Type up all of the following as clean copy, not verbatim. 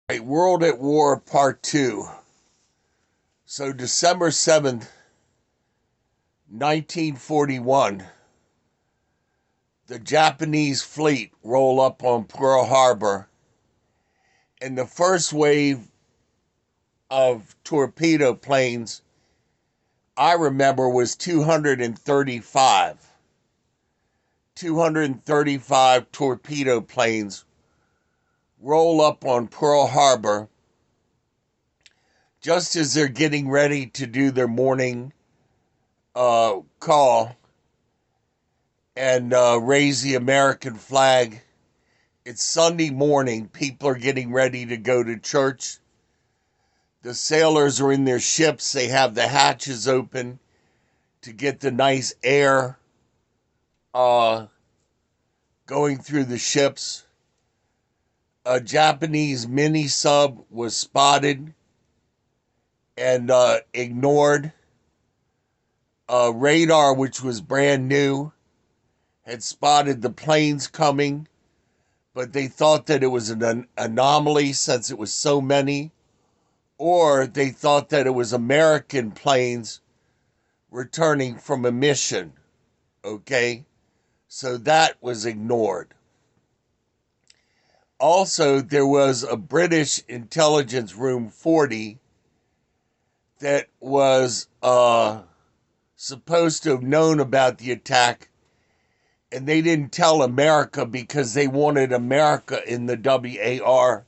Right, World at War Part 2. So December 7th, 1941, the Japanese fleet roll up on Pearl Harbor, and the first wave of torpedo planes I remember was 235. 235 torpedo planes roll up on Pearl Harbor just as they're getting ready to do their morning call and raise the American flag. It's Sunday morning. People are getting ready to go to church. The sailors are in their ships. They have the hatches open to get the nice air uh, going through the ships. A Japanese mini sub was spotted and ignored. Radar, which was brand new, had spotted the planes coming, but they thought that it was an anomaly since it was so many, or they thought that it was American planes returning from a mission. Okay? So that was ignored. Also, there was a British intelligence room 40 that was supposed to have known about the attack, and they didn't tell America because they wanted America in the WAR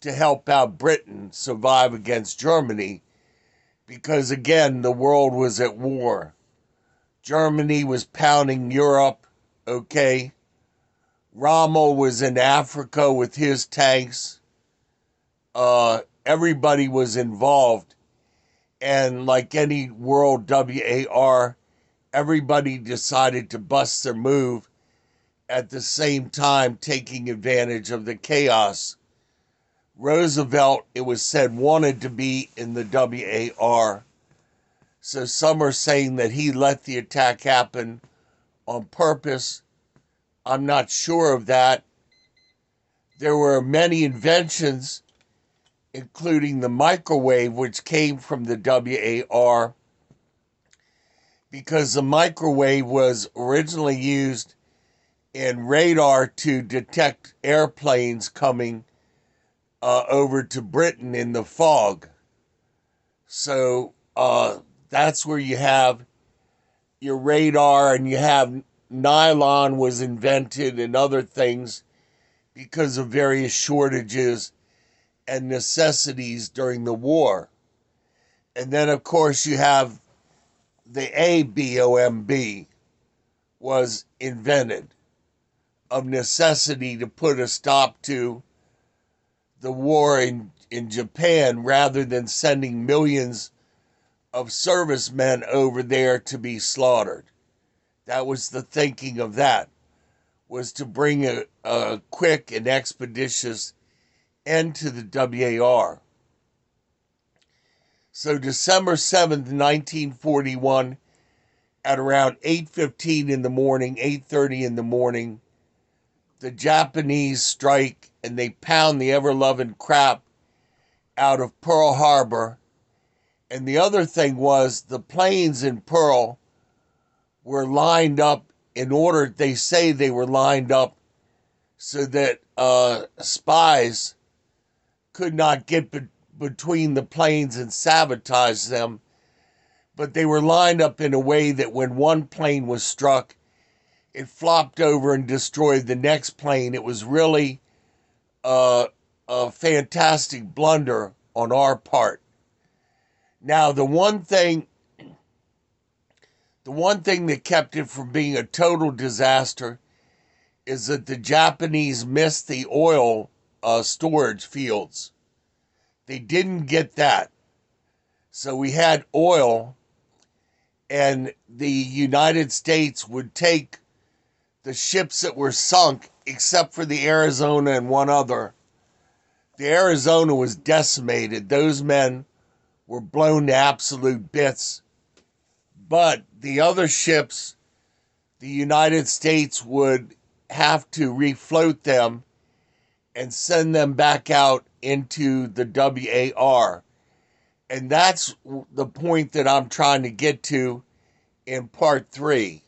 to help out Britain survive against Germany, because again, the world was at war. Germany was pounding Europe, okay? Rommel was in Africa with his tanks. Everybody was involved. And like any world WAR, everybody decided to bust their move at the same time, taking advantage of the chaos. Roosevelt, it was said, wanted to be in the WAR. So some are saying that he let the attack happen on purpose. I'm not sure of that. There were many inventions, including the microwave, which came from the WAR, because the microwave was originally used in radar to detect airplanes coming over to Britain in the fog. So that's where you have your radar, and you have nylon was invented and other things because of various shortages and necessities during the war. And then, of course, you have the ABOMB was invented of necessity to put a stop to the war in Japan, rather than sending millions of servicemen over there to be slaughtered. That was the thinking of that, was to bring a quick and expeditious end to the WAR. So December 7th, 1941, at around 8:15 in the morning, 8:30 in the morning, the Japanese strike and they pound the ever-loving crap out of Pearl Harbor. And the other thing was, the planes in Pearl were lined up in order, they say they were lined up so that spies could not get between the planes and sabotage them. But they were lined up in a way that when one plane was struck, it flopped over and destroyed the next plane. It was really a fantastic blunder on our part. Now, the one thing that kept it from being a total disaster is that the Japanese missed the oil storage fields. They didn't get that. So we had oil, and the United States would take the ships that were sunk, except for the Arizona and one other. The Arizona was decimated. Those men were blown to absolute bits. But the other ships, the United States would have to refloat them and send them back out into the WAR. And that's the point that I'm trying to get to in part 3.